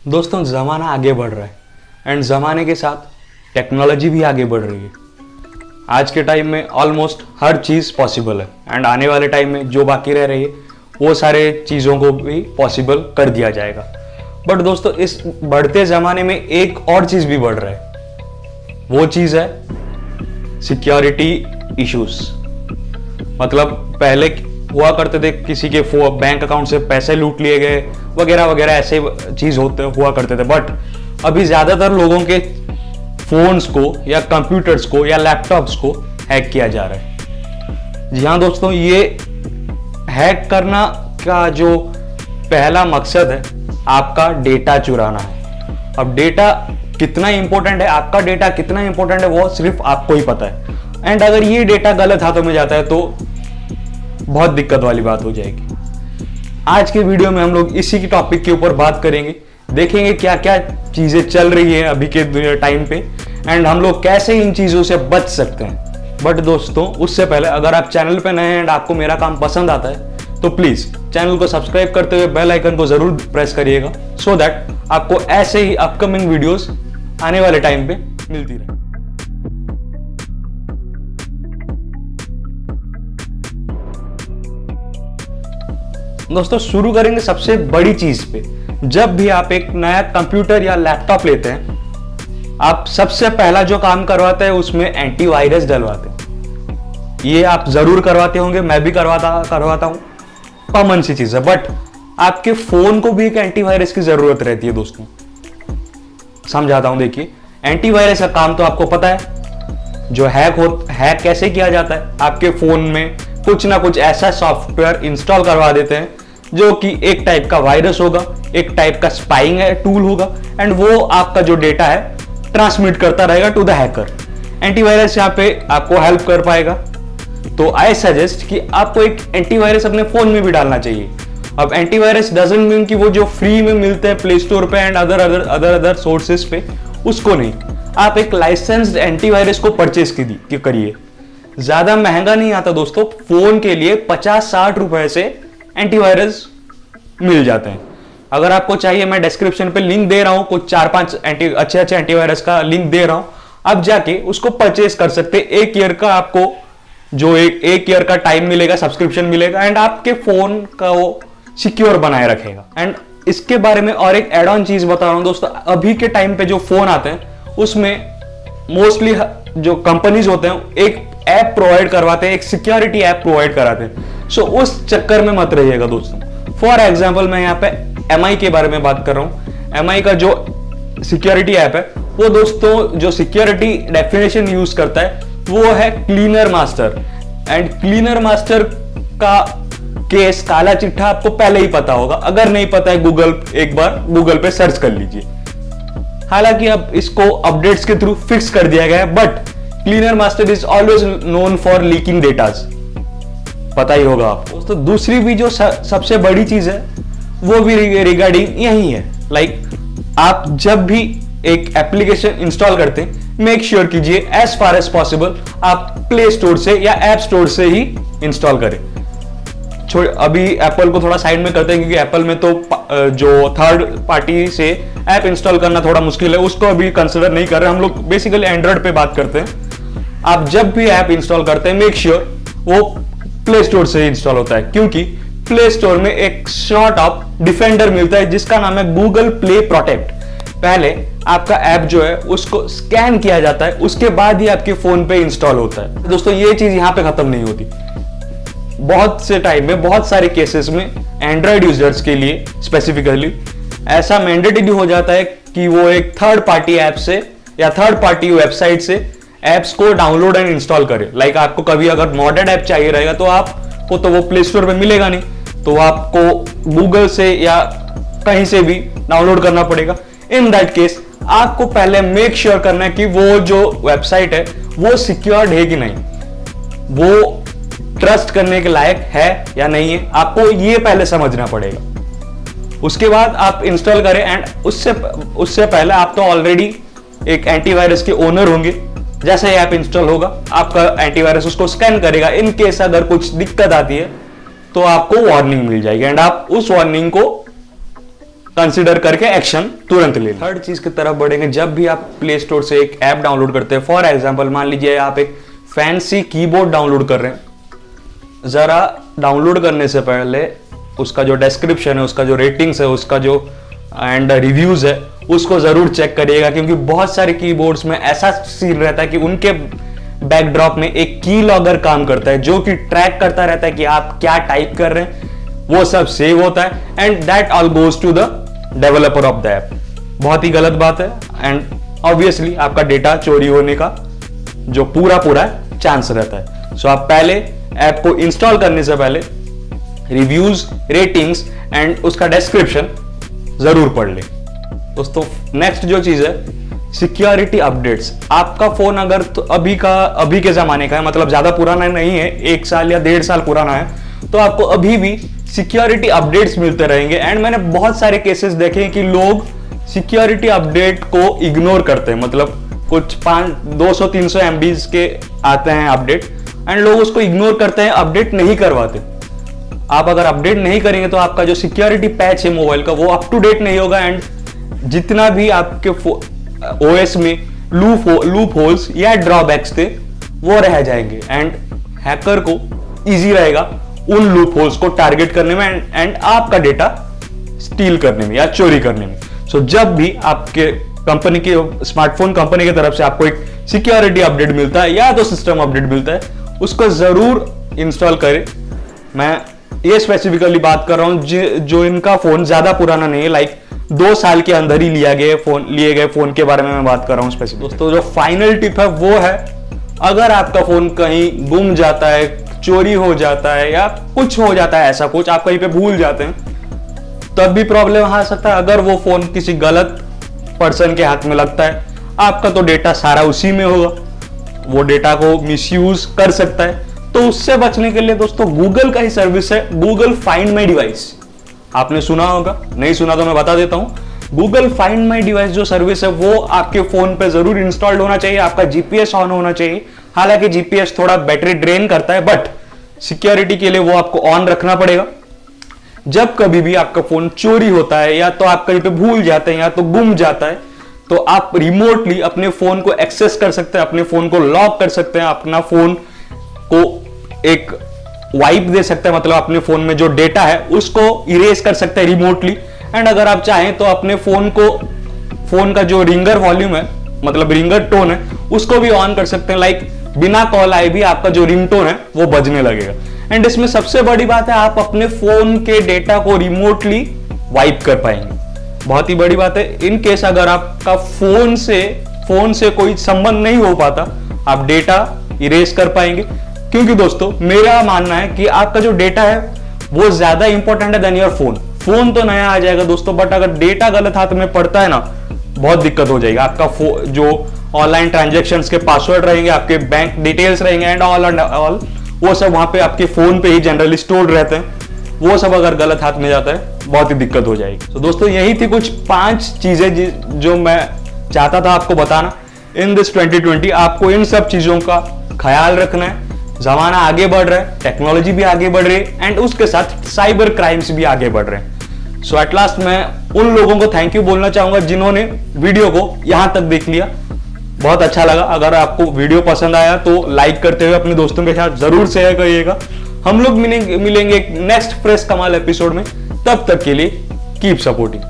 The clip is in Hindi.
दोस्तों ज़माना आगे बढ़ रहा है एंड ज़माने के साथ टेक्नोलॉजी भी आगे बढ़ रही है। आज के टाइम में ऑलमोस्ट हर चीज़ पॉसिबल है एंड आने वाले टाइम में जो बाकी रह रही है वो सारे चीज़ों को भी पॉसिबल कर दिया जाएगा। बट दोस्तों इस बढ़ते ज़माने में एक और चीज़ भी बढ़ रहा है, वो चीज़ है सिक्योरिटी इश्यूज। मतलब पहले हुआ करते थे किसी के बैंक अकाउंट से पैसे लूट लिए गए वगैरह वगैरह ऐसे चीज हुआ करते थे। बट अभी ज्यादातर लोगों के फोन्स को या कंप्यूटर्स को या लैपटॉप्स को हैक किया जा रहा है। जी हाँ दोस्तों, ये हैक करना का जो पहला मकसद है आपका डेटा चुराना है। अब डेटा कितना इंपॉर्टेंट है, आपका डेटा कितना इंपॉर्टेंट है वो सिर्फ आपको ही पता है। एंड अगर ये डेटा गलत हाथों में जाता है तो बहुत दिक्कत वाली बात हो जाएगी। आज के वीडियो में हम लोग इसी की टॉपिक के ऊपर बात करेंगे, देखेंगे क्या क्या चीजें चल रही है अभी के टाइम पे एंड हम लोग कैसे इन चीजों से बच सकते हैं। बट दोस्तों उससे पहले अगर आप चैनल पे नए हैं एंड आपको मेरा काम पसंद आता है तो प्लीज चैनल को सब्सक्राइब करते हुए बेल आइकन को जरूर प्रेस करिएगा सो दैट आपको ऐसे ही अपकमिंग वीडियोस आने वाले टाइम पे मिलती रहे। दोस्तों शुरू करेंगे सबसे बड़ी चीज पे। जब भी आप एक नया कंप्यूटर या लैपटॉप लेते हैं, आप सबसे पहला जो काम करवाते हैं उसमें एंटीवायरस डलवाते हैं। ये आप जरूर करवाते होंगे, मैं भी करवाता हूं, कॉमन सी चीज है। बट आपके फोन को भी एक एंटीवायरस की जरूरत रहती है दोस्तों। समझाता हूं, देखिए एंटीवायरस का काम तो आपको पता है, जो हैक कैसे किया जाता है। आपके फोन में कुछ ना कुछ ऐसा सॉफ्टवेयर इंस्टॉल करवा देते हैं जो कि एक टाइप का वायरस होगा, एक टाइप का स्पाइंग टूल होगा एंड वो आपका जो डेटा है ट्रांसमिट करता रहेगा टू द हैकर। एंटीवायरस यहाँ पे आपको हेल्प कर पाएगा। तो आई सजेस्ट कि आपको एक एंटीवायरस अपने फोन में भी डालना चाहिए। अब एंटीवायरस डजंट मीन कि वो जो फ्री में मिलते हैं प्ले स्टोर पे एंड अदर सोर्सेस पे, उसको नहीं। आप एक लाइसेंस्ड एंटीवायरस को परचेज करिए। ज्यादा महंगा नहीं आता दोस्तों, फोन के लिए 50-60 रुपए से एंटीवायरस मिल जाते हैं। अगर आपको चाहिए मैं डिस्क्रिप्शन पे लिंक दे रहा हूं, कुछ 4-5 अच्छे एंटीवायरस का लिंक दे रहा हूं, आप जाके उसको परचेज कर सकते हैं। एक ईयर का आपको जो एक ईयर का टाइम मिलेगा, सब्सक्रिप्शन मिलेगा एंड आपके फोन का वो सिक्योर बनाए रखेगा। एंड इसके बारे में और एक एड ऑन चीज बता रहा हूं दोस्तों, अभी के टाइम पे जो फोन आते हैं उसमें मोस्टली जो कंपनीज होते हैं एक ऐप प्रोवाइड करवाते हैं, एक सिक्योरिटी ऐप प्रोवाइड कराते हैं। सो उस चक्कर में मत रहिएगा दोस्तों। फॉर एग्जांपल मैं यहाँ पे एमआई के बारे में बात कर रहा हूँ। एमआई का जो सिक्योरिटी ऐप है वो दोस्तों जो सिक्योरिटी डेफिनेशन यूज करता है वो है cleaner master. And cleaner master का केस काला चिट्ठा आपको पहले ही पता होगा, अगर नहीं पता है एक बार गूगल पे सर्च कर लीजिए। हालांकि अब इसको अपडेट्स के थ्रू फिक्स कर दिया गया है, but cleaner master is always known for leaking datas, पता ही होगा आपको दोस्तों। दूसरी भी जो सबसे बड़ी चीज है वो भी रिगार्डिंग यही है। आप जब भी एक एप्लीकेशन इंस्टॉल करते हैं मेक श्योर कीजिए एज फार एज पॉसिबल आप प्ले स्टोर से या ऐप स्टोर से ही इंस्टॉल करें। अभी एप्पल को थोड़ा साइड में करते हैं क्योंकि एप्पल में तो जो थर्ड पार्टी से ऐप इंस्टॉल करना थोड़ा मुश्किल है, उसको अभी कंसिडर नहीं कर रहे। हम लोग बेसिकली एंड्रॉइड पे बात करते हैं। आप जब भी ऐप इंस्टॉल करते हैं मेक श्योर वो प्ले स्टोर से इंस्टॉल होता है, क्योंकि प्ले स्टोर में एक सॉर्ट ऑफ डिफेंडर मिलता है जिसका नाम है गूगल प्ले प्रोटेक्ट। पहले आपका ऐप जो है उसको स्कैन किया जाता है, उसके बाद ही आपके फोन पे इंस्टॉल होता है। दोस्तों ये चीज यहां पे खत्म नहीं होती। बहुत से टाइम में बहुत सारे केसेस में एंड्रॉइड यूजर्स के लिए स्पेसिफिकली ऐसा मैंडेटरी हो जाता है कि वो एक थर्ड पार्टी ऐप से या थर्ड पार्टी वेबसाइट से एप्स को डाउनलोड एंड इंस्टॉल करे। आपको कभी अगर मॉडर्न ऐप चाहिए रहेगा तो आपको तो वो प्ले स्टोर पे मिलेगा नहीं, तो आपको गूगल से या कहीं से भी डाउनलोड करना पड़ेगा। इन दैट केस आपको पहले मेक श्योर करना है कि वो जो वेबसाइट है वो सिक्योर्ड है कि नहीं, वो ट्रस्ट करने के लायक है या नहीं है, आपको ये पहले समझना पड़ेगा। उसके बाद आप इंस्टॉल करें एंड उससे पहले आप तो ऑलरेडी एक एंटीवायरस के ओनर होंगे। जैसे ही ऐप इंस्टॉल होगा आपका एंटीवायरस उसको स्कैन करेगा। इन केस अगर कुछ दिक्कत आती है तो आपको वार्निंग मिल जाएगी एंड आप उस वार्निंग को कंसिडर करके एक्शन तुरंत ले लें। थर्ड चीज की तरफ बढ़ेंगे, जब भी आप प्ले स्टोर से एक ऐप डाउनलोड करते हैं, फॉर एग्जांपल मान लीजिए आप एक फैंसी कीबोर्ड डाउनलोड कर रहे हैं, जरा डाउनलोड करने से पहले उसका जो डिस्क्रिप्शन है, उसका जो रेटिंग्स है, उसका जो एंड रिव्यूज है, उसको जरूर चेक करिएगा, क्योंकि बहुत सारे कीबोर्ड्स में ऐसा सीन रहता है कि उनके बैकड्रॉप में एक की लॉगर काम करता है, जो कि ट्रैक करता रहता है कि आप क्या टाइप कर रहे हैं, वो सब सेव होता है and that all goes to the developer of the app. बहुत ही गलत बात है एंड ऑब्वियसली आपका डेटा चोरी होने का जो पूरा चांस रहता है। सो आप पहले ऐप को इंस्टॉल करने से पहले रिव्यूज, रेटिंग्स एंड उसका डिस्क्रिप्शन जरूर पढ़ लें। दोस्तों नेक्स्ट जो चीज है, सिक्योरिटी अपडेट्स। आपका फोन अगर तो अभी के जमाने का है, मतलब ज्यादा पुराना नहीं है, 1 साल या 1.5 साल पुराना है, तो आपको अभी भी सिक्योरिटी अपडेट्स मिलते रहेंगे। एंड मैंने बहुत सारे केसेस देखे कि लोग सिक्योरिटी अपडेट को इग्नोर करते हैं, मतलब कुछ 200-300 MB के आते हैं अपडेट एंड लोग उसको इग्नोर करते हैं, अपडेट नहीं करवाते। आप अगर अपडेट नहीं करेंगे तो आपका जो सिक्योरिटी पैच है मोबाइल का, वो अप टू डेट नहीं होगा एंड जितना भी आपके OS में लूप होल्स या ड्रॉबैक्स थे वो रह जाएंगे एंड हैकर को इजी रहेगा उन लूप होल्स को टारगेट करने में एंड आपका डेटा स्टील करने में या चोरी करने में। सो जब भी आपके कंपनी के स्मार्टफोन कंपनी की तरफ से आपको एक सिक्योरिटी अपडेट मिलता है या तो सिस्टम अपडेट मिलता है, उसको जरूर इंस्टॉल करें। मैं ये स्पेसिफिकली बात कर रहा हूं जो इनका फोन ज्यादा पुराना नहीं है, लाइक 2 साल के अंदर ही लिए गए फोन के बारे में मैं बात कर रहा हूं स्पेसिफिक। दोस्तों जो फाइनल टिप है वो है, अगर आपका फोन कहीं गुम जाता है, चोरी हो जाता है या कुछ हो जाता है, ऐसा कुछ आप कहीं पे भूल जाते हैं, तब भी प्रॉब्लम आ सकता है। अगर वो फोन किसी गलत पर्सन के हाथ में लगता है, आपका तो डेटा सारा उसी में होगा, वो डेटा को मिसयूज कर सकता है। तो उससे बचने के लिए दोस्तों गूगल का ही सर्विस है, गूगल फाइंड माई डिवाइस। आपने सुना होगा, नहीं सुना तो मैं बता देता हूं। गूगल फाइंड माई डिवाइस जो सर्विस है वो आपके फोन पे जरूर इंस्टॉल्ड होना चाहिए, आपका जीपीएस ऑन होना चाहिए। हालांकि जीपीएस थोड़ा बैटरी ड्रेन करता है, बट सिक्योरिटी के लिए वो आपको ऑन रखना पड़ेगा। जब कभी भी आपका फोन चोरी होता है या तो आप कहीं पे भूल जाते हैं या तो गुम जाता है, तो आप रिमोटली अपने फोन को एक्सेस कर सकते हैं, अपने फोन को लॉक कर सकते हैं, अपना फोन को एक वाइप दे सकते हैं, मतलब अपने फोन में जो डेटा है उसको इरेज कर सकते हैं रिमोटली। एंड अगर आप चाहें तो अपने फोन का जो रिंगर वॉल्यूम है, मतलब रिंगर टोन है, उसको भी ऑन कर सकते हैं, लाइक बिना कॉल आए भी आपका जो रिंगटोन है वो बजने लगेगा। एंड इसमें सबसे बड़ी बात है, आप अपने फोन के डेटा को रिमोटली वाइप कर पाएंगे। बहुत ही बड़ी बात है। इन केस अगर आपका फोन से कोई संबंध नहीं हो पाता, आप डेटा इरेज कर पाएंगे, क्योंकि दोस्तों मेरा मानना है कि आपका जो डेटा है वो ज्यादा इंपॉर्टेंट है देन योर फोन। फोन तो नया आ जाएगा दोस्तों, बट अगर डेटा गलत हाथ में पड़ता है ना, बहुत दिक्कत हो जाएगी। आपका जो ऑनलाइन ट्रांजैक्शंस के पासवर्ड रहेंगे, आपके बैंक डिटेल्स रहेंगे एंड ऑल वो सब वहां पे आपके फोन पे ही जनरली स्टोर्ड रहते हैं, वो सब अगर गलत हाथ में जाता है बहुत ही दिक्कत हो जाएगी। तो दोस्तों यही थी कुछ 5 चीजें जो मैं चाहता था आपको बताना इन दिस 2020। आपको इन सब चीजों का ख्याल रखना है। जमाना आगे बढ़ रहा है, टेक्नोलॉजी भी आगे बढ़ रही है एंड उसके साथ साइबर क्राइम्स भी आगे बढ़ रहे हैं। सो एट लास्ट मैं उन लोगों को थैंक यू बोलना चाहूंगा जिन्होंने वीडियो को यहां तक देख लिया। बहुत अच्छा लगा। अगर आपको वीडियो पसंद आया तो लाइक करते हुए अपने दोस्तों के साथ जरूर शेयर करिएगा। हम लोग मिलेंगे नेक्स्ट फ्रेश कमाल एपिसोड में। तब तक के लिए कीप सपोर्टिंग।